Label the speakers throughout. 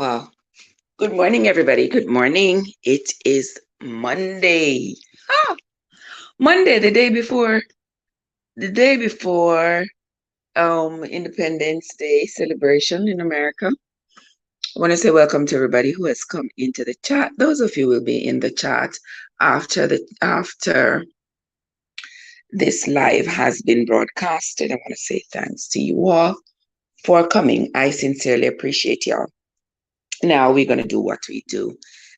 Speaker 1: Well, good morning, everybody. Good morning. It is Monday. Ah, Monday, the day before Independence Day celebration in America. I want to say welcome to everybody who has come into the chat. Those of you will be in the chat after this live has been broadcasted. I want to say thanks to you all for coming. I sincerely appreciate y'all. Now we're going to do what we do,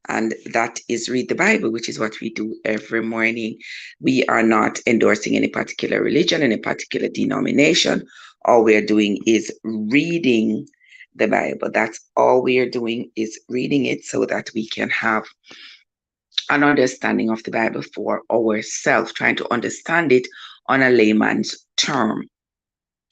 Speaker 1: and that is read the Bible, which is what we do every morning. We are not endorsing any particular religion, any particular denomination. All we're doing is reading the Bible. That's all we are doing, is reading it so that we can have an understanding of the Bible for ourselves, trying to understand it on a layman's term.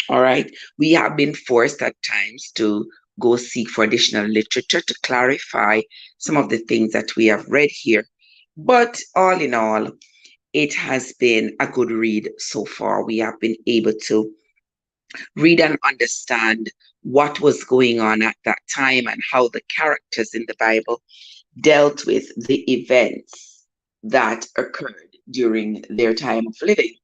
Speaker 1: All right. We have been forced at times to go seek for additional literature to clarify some of the things that we have read here. But all in all, it has been a good read so far. We have been able to read and understand what was going on at that time and how the characters in the Bible dealt with the events that occurred during their time of living.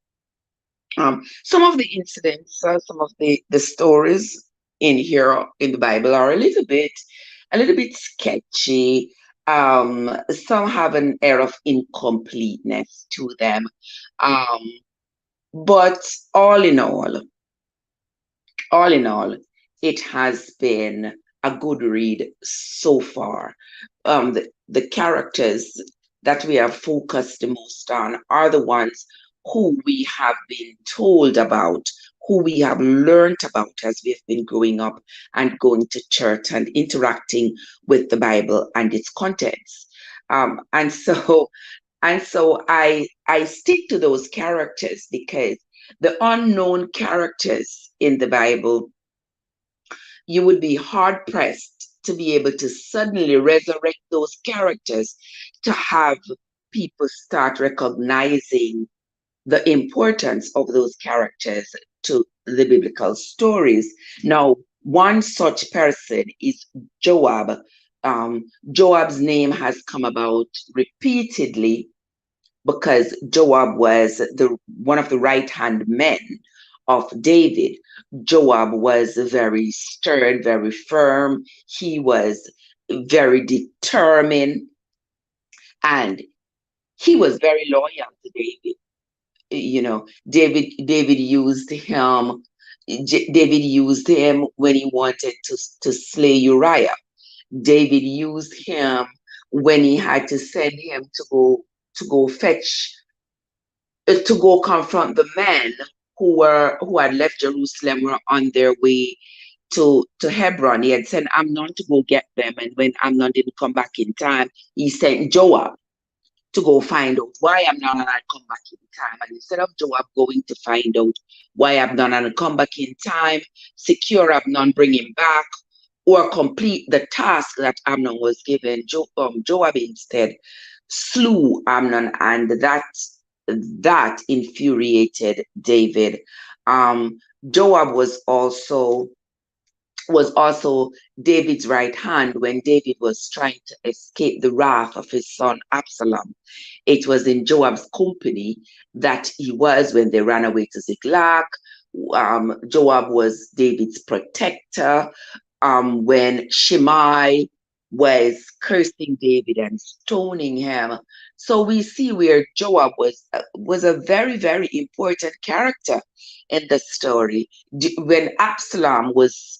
Speaker 1: Some of the incidents, some of the stories in here in the Bible are a little bit sketchy. Some have an air of incompleteness to them. Um, but all in all, all in all, it has been a good read so far. The characters that we have focused the most on are the ones who we have been told about, who we have learned about as we've been growing up and going to church and interacting with the Bible and its contents. And so I stick to those characters because the unknown characters in the Bible, you would be hard pressed to be able to suddenly resurrect those characters to have people start recognizing the importance of those characters to the biblical stories. Now, one such person is Joab. Joab's name has come about repeatedly because Joab was the one of the right hand men of David. Joab was very stern, very firm. He was very determined, and he was very loyal to David. David used him. David used him when he wanted to slay Uriah. David used him when he had to send him to go fetch to go confront the men who had left Jerusalem, were on their way to Hebron. He had sent Amnon to go get them, and when Amnon didn't come back in time, he sent Joab to go find out why Amnon had come back in time. And instead of Joab going to find out why Amnon had come back in time, secure Amnon, bring him back, or complete the task that Amnon was given, Joab instead slew Amnon, and that infuriated David. Joab was also David's right hand when David was trying to escape the wrath of his son Absalom. It was in Joab's company that he was when they ran away to Ziklag. Joab was David's protector. When Shimei was cursing David and stoning him. So we see where Joab was a very, very important character in the story. When Absalom was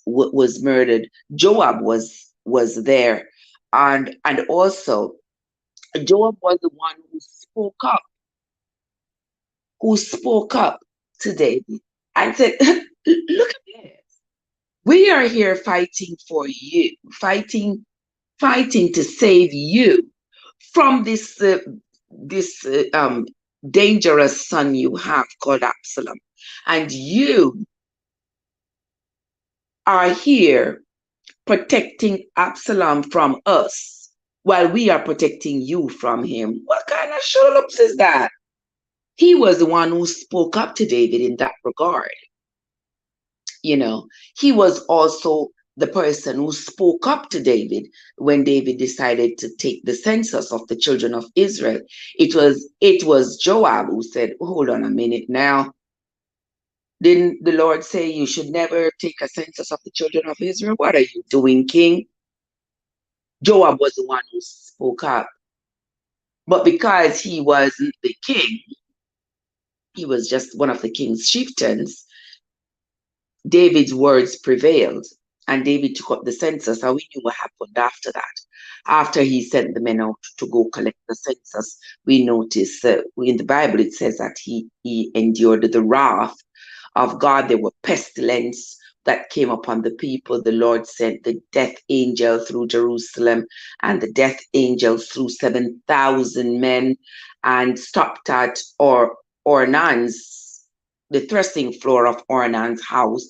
Speaker 1: murdered, Joab was there, and also Joab was the one who spoke up to David and said, "Look at this. We are here fighting for you, fighting to save you from this dangerous son you have called Absalom, and you are here protecting Absalom from us while we are protecting you from him. What kind of show ups is that?" He was the one who spoke up to David in that regard. You know, he was also the person who spoke up to David when David decided to take the census of the children of Israel. It was Joab who said, hold on a minute now. Didn't the Lord say you should never take a census of the children of Israel? What are you doing, king? Joab was the one who spoke up. But because he wasn't the king, he was just one of the king's chieftains, David's words prevailed, and David took up the census. And we knew what happened after that. After he sent the men out to go collect the census, we notice in the Bible it says that he endured the wrath of God. There were pestilence that came upon the people. The Lord sent the death angel through Jerusalem, and the death angel slew 7,000 men and stopped at Ornan's, the threshing floor of Ornan's house.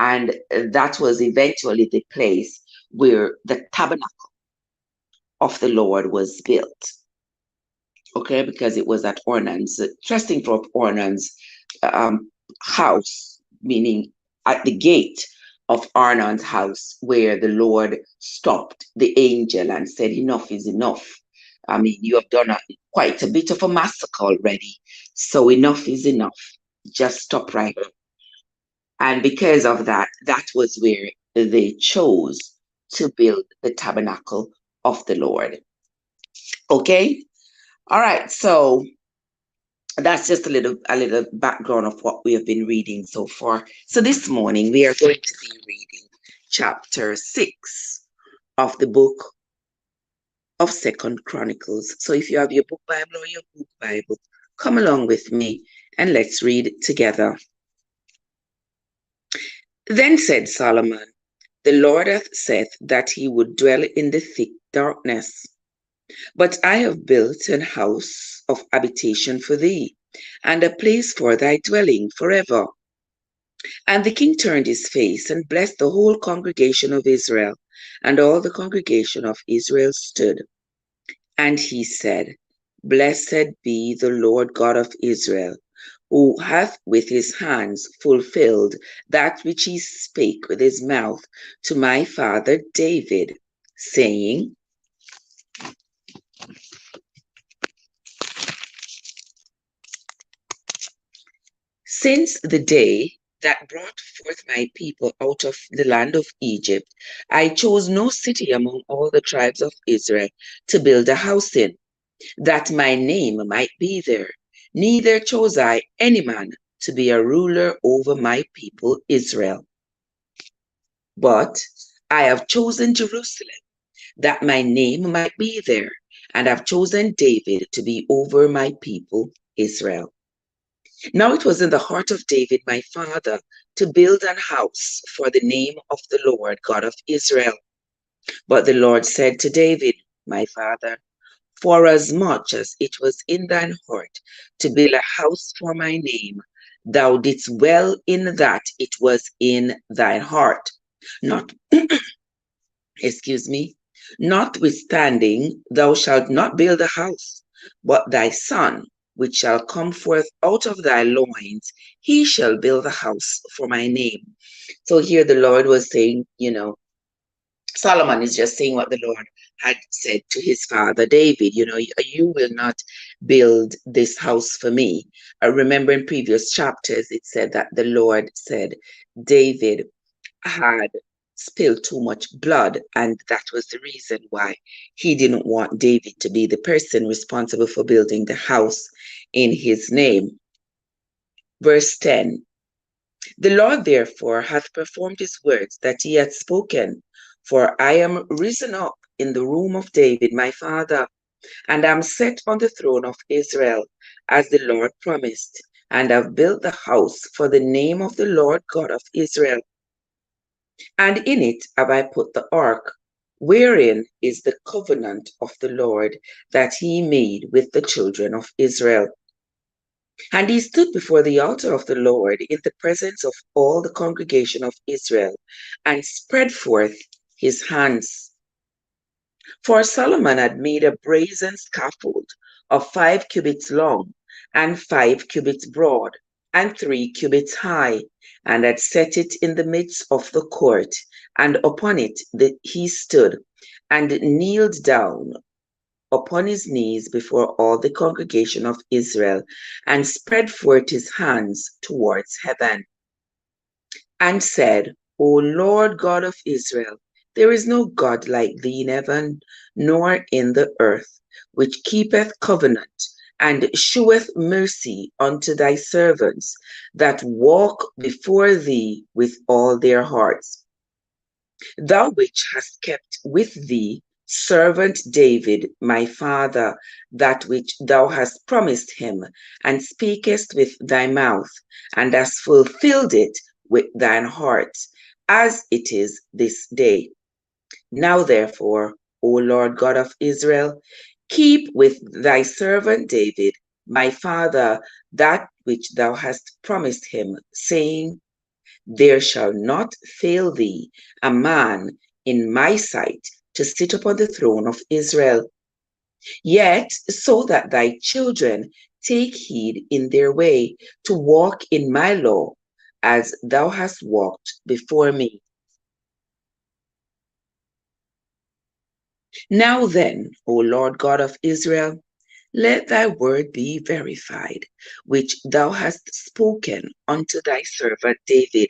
Speaker 1: And that was eventually the place where the tabernacle of the Lord was built. Okay, because it was at Ornan's, threshing floor of Ornan's house, meaning at the gate of Ornan's house, where the Lord stopped the angel and said, enough is enough. I mean, you have done quite a bit of a massacre already. So enough is enough. Just stop right here. And because of that, that was where they chose to build the tabernacle of the Lord. Okay? All right. So that's just a little background of what we have been reading so far. So this morning we are going to be reading chapter 6 of the book of 2Chronicles. So if you have your book Bible or your book Bible, come along with me and let's read together. Then said Solomon, the Lord hath said that he would dwell in the thick darkness. But I have built an house of habitation for thee, and a place for thy dwelling forever. And the king turned his face and blessed the whole congregation of Israel, and all the congregation of Israel stood. And he said, Blessed be the Lord God of Israel, who hath with his hands fulfilled that which he spake with his mouth to my father David, saying, Since the day that brought forth my people out of the land of Egypt, I chose no city among all the tribes of Israel to build a house in, that my name might be there. Neither chose I any man to be a ruler over my people Israel. But I have chosen Jerusalem, that my name might be there, and have chosen David to be over my people Israel. Now it was in the heart of David my father to build an house for the name of the Lord God of Israel. But the Lord said to David, my father, Forasmuch as it was in thine heart to build a house for my name, thou didst well in that it was in thine heart. Notwithstanding, thou shalt not build a house, but thy son, which shall come forth out of thy loins, he shall build a house for my name. So here the Lord was saying, Solomon is just saying what the Lord had said to his father David, you will not build this house for me. I remember in previous chapters, it said that the Lord said David had spilled too much blood, and that was the reason why he didn't want David to be the person responsible for building the house in his name. Verse 10, the Lord therefore hath performed his words that he had spoken, for I am risen up in the room of David my father, and am set on the throne of Israel, as the Lord promised, and have built the house for the name of the Lord God of Israel. And in it have I put the ark, wherein is the covenant of the Lord that he made with the children of Israel. And he stood before the altar of the Lord in the presence of all the congregation of Israel, and spread forth his hands. For Solomon had made a brazen scaffold of 5 cubits long and 5 cubits broad, and 3 cubits high, and had set it in the midst of the court, and upon it he stood, and kneeled down upon his knees before all the congregation of Israel, and spread forth his hands towards heaven, and said, O Lord God of Israel, there is no God like thee in heaven, nor in the earth, which keepeth covenant, and sheweth mercy unto thy servants that walk before thee with all their hearts. Thou which hast kept with thee servant David, my father, that which thou hast promised him, and speakest with thy mouth, and hast fulfilled it with thine heart, as it is this day. Now therefore, O Lord God of Israel, keep with thy servant David, my father, that which thou hast promised him, saying, there shall not fail thee a man in my sight to sit upon the throne of Israel. Yet so that thy children take heed in their way to walk in my law, as thou hast walked before me. Now then, O Lord God of Israel, let thy word be verified, which thou hast spoken unto thy servant David.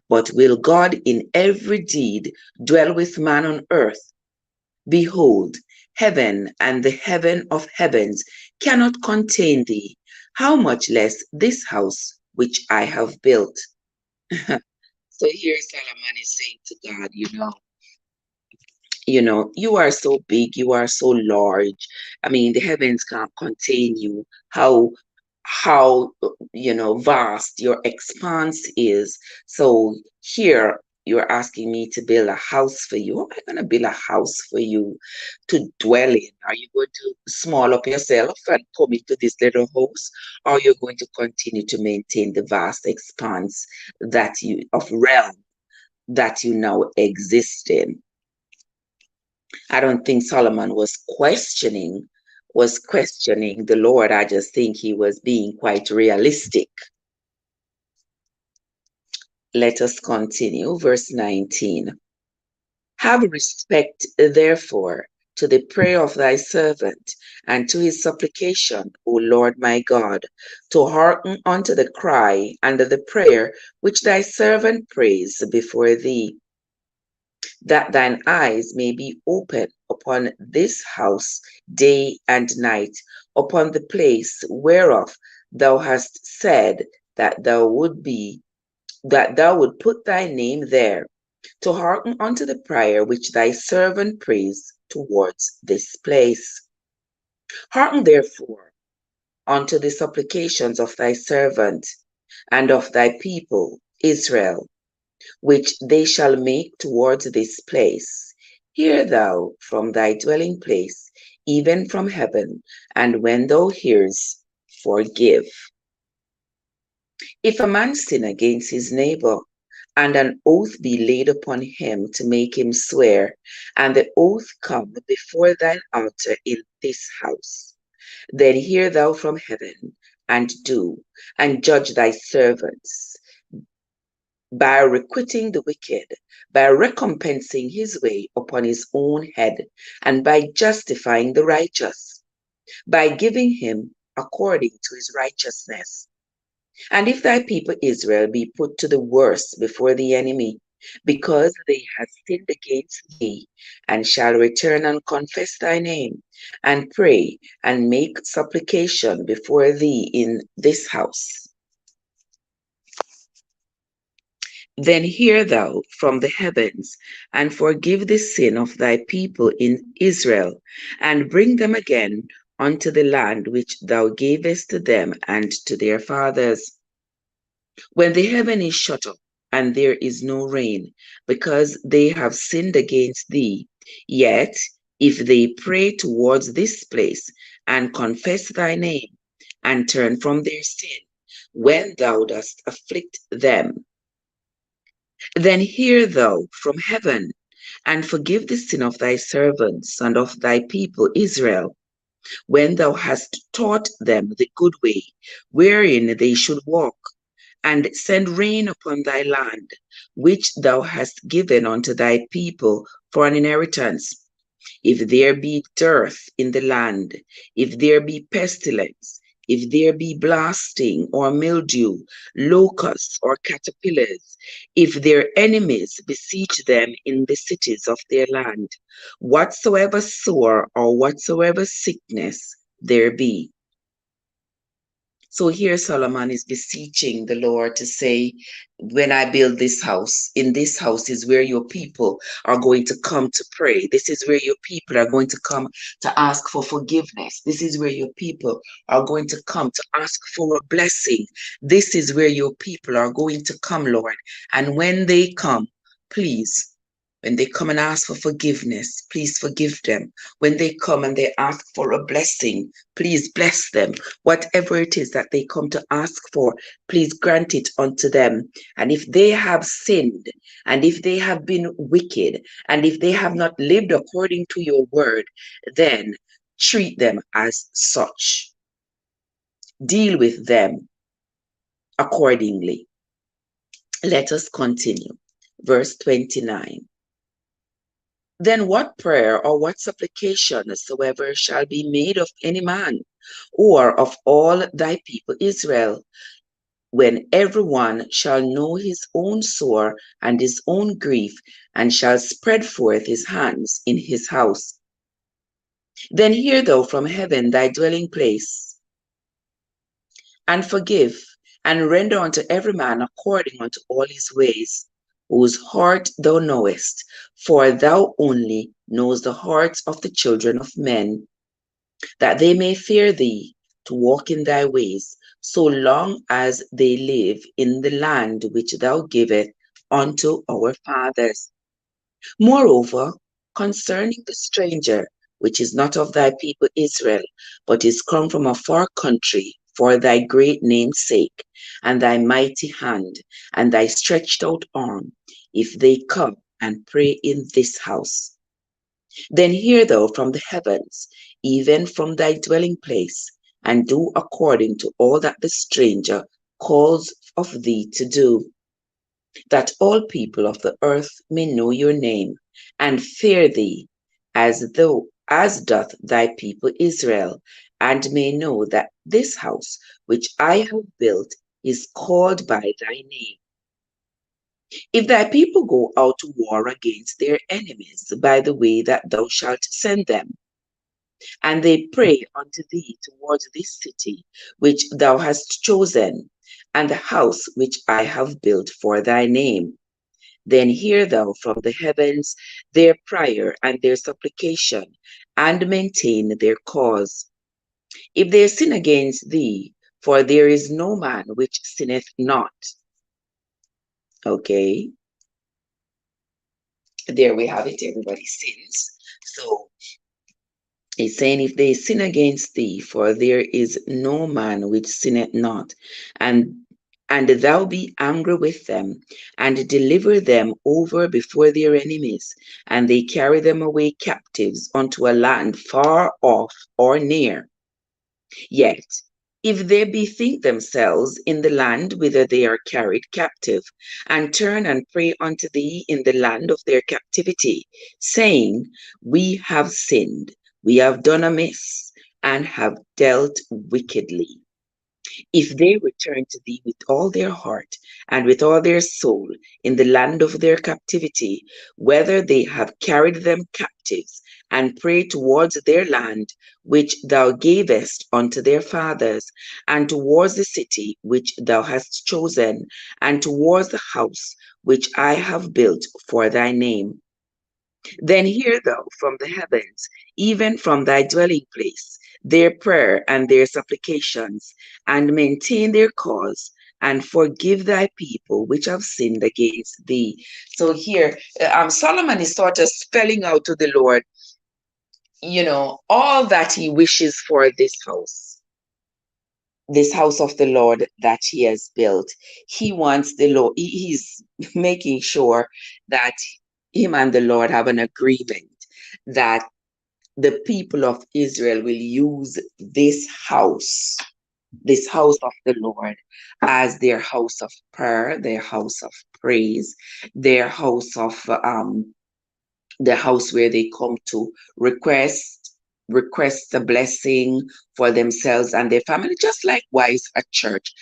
Speaker 1: But will God in every deed dwell with man on earth? Behold, heaven and the heaven of heavens cannot contain thee. How much less this house which I have built? So here Solomon is saying to God, you are so big, you are so large. I mean, the heavens can't contain you. How vast your expanse is. So here you're asking me to build a house for you. How am I going to build a house for you to dwell in? Are you going to small up yourself and come into this little house, or are you going to continue to maintain the vast expanse of realm that you now exist in? I don't think Solomon was questioning the Lord. I just think he was being quite realistic. Let us continue. Verse 19. Have respect, therefore, to the prayer of thy servant and to his supplication, O Lord my God, to hearken unto the cry and the prayer which thy servant prays before thee, that thine eyes may be open upon this house day and night, upon the place whereof thou hast said that thou would put thy name there, to hearken unto the prayer which thy servant prays towards this place. Hearken therefore unto the supplications of thy servant and of thy people Israel, which they shall make towards this place. Hear thou from thy dwelling place, even from heaven, and when thou hearest, forgive. If a man sin against his neighbor, and an oath be laid upon him to make him swear, and the oath come before thine altar in this house, then hear thou from heaven, and do, and judge thy servants, by requiting the wicked, by recompensing his way upon his own head, and by justifying the righteous, by giving him according to his righteousness. And if thy people Israel be put to the worst before the enemy, because they have sinned against thee, and shall return and confess thy name, and pray and make supplication before thee in this house, then hear thou from the heavens, and forgive the sin of thy people in Israel, and bring them again unto the land which thou gavest to them and to their fathers. When the heaven is shut up, and there is no rain, because they have sinned against thee, yet if they pray towards this place, and confess thy name, and turn from their sin, when thou dost afflict them, then hear thou from heaven, and forgive the sin of thy servants and of thy people Israel, when thou hast taught them the good way wherein they should walk, and send rain upon thy land, which thou hast given unto thy people for an inheritance. If there be dearth in the land, if there be pestilence, if there be blasting or mildew, locusts or caterpillars, if their enemies besiege them in the cities of their land, whatsoever sore or whatsoever sickness there be. So here Solomon is beseeching the Lord to say, when I build this house, in this house is where your people are going to come to pray. This is where your people are going to come to ask for forgiveness. This is where your people are going to come to ask for a blessing. This is where your people are going to come, Lord. And when they come, please, when they come and ask for forgiveness, please forgive them. When they come and they ask for a blessing, please bless them. Whatever it is that they come to ask for, please grant it unto them. And if they have sinned, and if they have been wicked, and if they have not lived according to your word, then treat them as such. Deal with them accordingly. Let us continue. Verse 29. Then what prayer or what supplication soever shall be made of any man, or of all thy people Israel, when every one shall know his own sore and his own grief, and shall spread forth his hands in his house. Then hear thou from heaven thy dwelling place, and forgive, and render unto every man according unto all his ways, whose heart thou knowest, for thou only knowest the hearts of the children of men, that they may fear thee, to walk in thy ways, so long as they live in the land which thou givest unto our fathers. Moreover, concerning the stranger, which is not of thy people Israel, but is come from a far country, for thy great name's sake, and thy mighty hand, and thy stretched out arm, if they come and pray in this house, then hear thou from the heavens, even from thy dwelling place, and do according to all that the stranger calls of thee to do, that all people of the earth may know your name, and fear thee, as doth thy people Israel, and may know that this house which I have built is called by thy name. If thy people go out to war against their enemies by the way that thou shalt send them, and they pray unto thee towards this city which thou hast chosen, and the house which I have built for thy name, then hear thou from the heavens their prayer and their supplication, and maintain their cause. If they sin against thee, for there is no man which sinneth not. Okay, there we have it. Everybody sins. So he's saying, if they sin against thee, for there is no man which sinneth not, and thou be angry with them, and deliver them over before their enemies, and they carry them away captives unto a land far off or near. Yet, if they bethink themselves in the land whither they are carried captive, and turn and pray unto thee in the land of their captivity, saying, we have sinned, we have done amiss, and have dealt wickedly. If they return to thee with all their heart and with all their soul in the land of their captivity, whether they have carried them captives, and pray towards their land which thou gavest unto their fathers, and towards the city which thou hast chosen, and towards the house which I have built for thy name, then hear thou from the heavens, even from thy dwelling place, their prayer and their supplications, and maintain their cause, and forgive thy people which have sinned against thee. So here, Solomon is sort of spelling out to the Lord, all that he wishes for this house of the Lord that he has built. He wants the Lord, he's making sure that him and the Lord have an agreement that the people of Israel will use this house this house of the Lord as their house of prayer, their house of praise, their house of the house where they come to request a blessing for themselves and their family, just likewise a church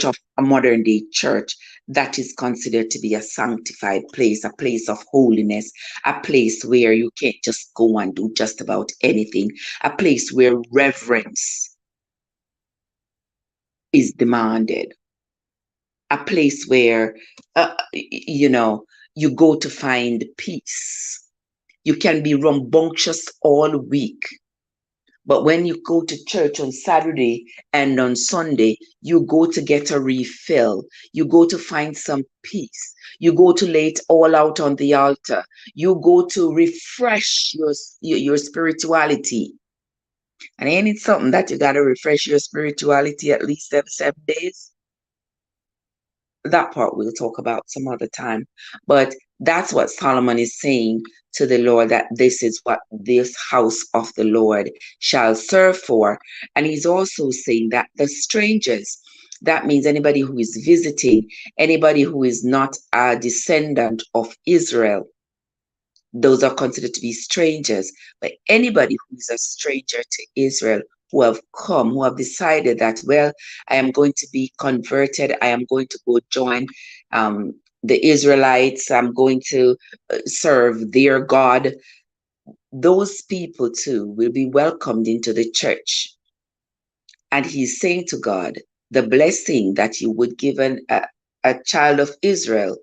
Speaker 1: of a modern day church that is considered to be a sanctified place, a place of holiness, a place where you can't just go and do just about anything, a place where reverence is demanded, a place where you go to find peace. You can be rambunctious all week, but when you go to church on Saturday and on Sunday, you go to get a refill. You go to find some peace. You go to lay it all out on the altar. You go to refresh your spirituality. And ain't it something that you got to refresh your spirituality at least every 7 days? That part we'll talk about some other time. But that's what Solomon is saying to the Lord, that this is what this house of the Lord shall serve for. And he's also saying that the strangers, that means anybody who is visiting, anybody who is not a descendant of Israel, those are considered to be strangers. But anybody who is a stranger to Israel, who have come, who have decided that, well, I am going to be converted, I am going to go join the Israelites, I'm going to serve their God, those people too will be welcomed into the church. And he's saying to God, the blessing that you would give a child of Israel,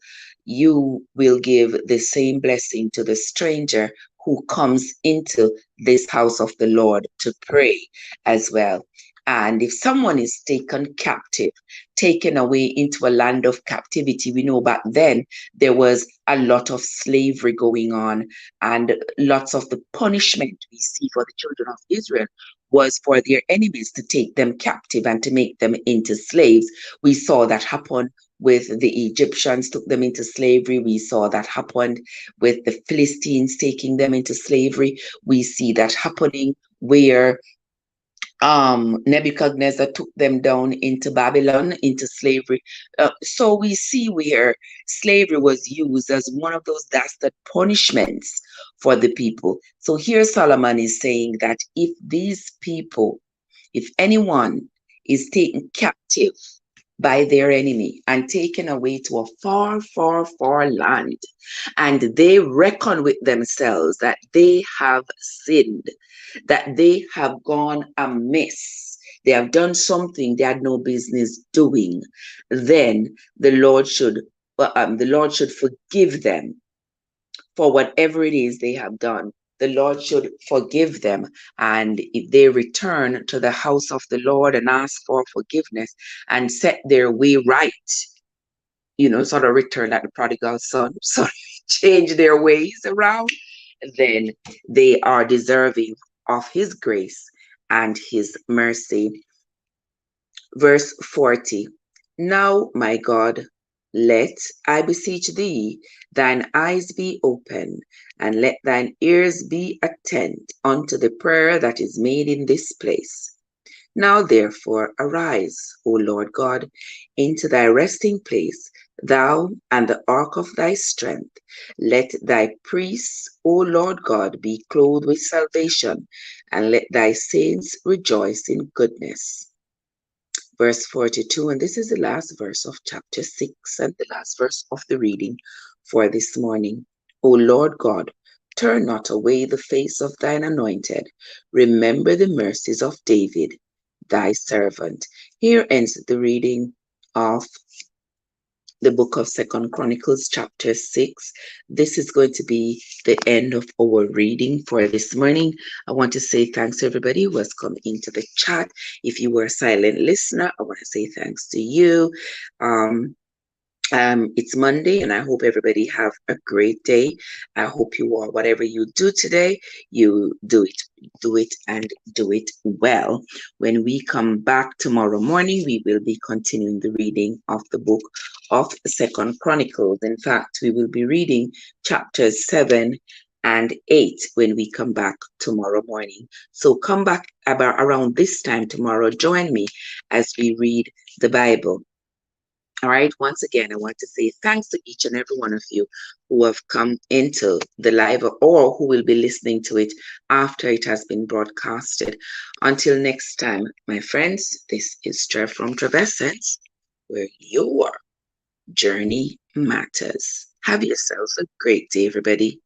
Speaker 1: you will give the same blessing to the stranger who comes into this house of the Lord to pray as well. And if someone is taken captive, taken away into a land of captivity, we know back then there was a lot of slavery going on, and lots of the punishment we see for the children of Israel was for their enemies to take them captive and to make them into slaves. We saw that happen with the Egyptians, took them into slavery. We saw that happened with the Philistines, taking them into slavery. We see that happening where Nebuchadnezzar took them down into Babylon, into slavery. So we see where slavery was used as one of those dastard punishments for the people. So here Solomon is saying that if these people, if anyone is taken captive by their enemy and taken away to a far, far, far land, and they reckon with themselves that they have sinned, that they have gone amiss, they have done something they had no business doing, then the Lord should forgive them for whatever it is they have done. The Lord should forgive them. And if they return to the house of the Lord and ask for forgiveness and set their way right, sort of return like the prodigal son, sort of change their ways around, then they are deserving of his grace and his mercy. Verse 40. Now, my God, let, I beseech thee, thine eyes be open, and let thine ears be attent unto the prayer that is made in this place. Now therefore arise, O Lord God, into thy resting place, thou and the ark of thy strength. Let thy priests, O Lord God, be clothed with salvation, and let thy saints rejoice in goodness. Verse 42, and this is the last verse of chapter 6 and the last verse of the reading for this morning. O Lord God, turn not away the face of thine anointed. Remember the mercies of David, thy servant. Here ends the reading of the book of 2 Chronicles, chapter 6. This is going to be the end of our reading for this morning. I want to say thanks to everybody who has come into the chat. If you were a silent listener, I want to say thanks to you. It's Monday, and I hope everybody have a great day. I hope you all, whatever you do today, you do it and do it well. When we come back tomorrow morning, we will be continuing the reading of the book of 2 Chronicles. In fact, we will be reading chapters 7 and 8 when we come back tomorrow morning. So come back about around this time tomorrow. Join me as we read the Bible. All right. Once again, I want to say thanks to each and every one of you who have come into the live or who will be listening to it after it has been broadcasted. Until next time, my friends, this is Trev from Trevessence, where your journey matters. Have yourselves a great day, everybody.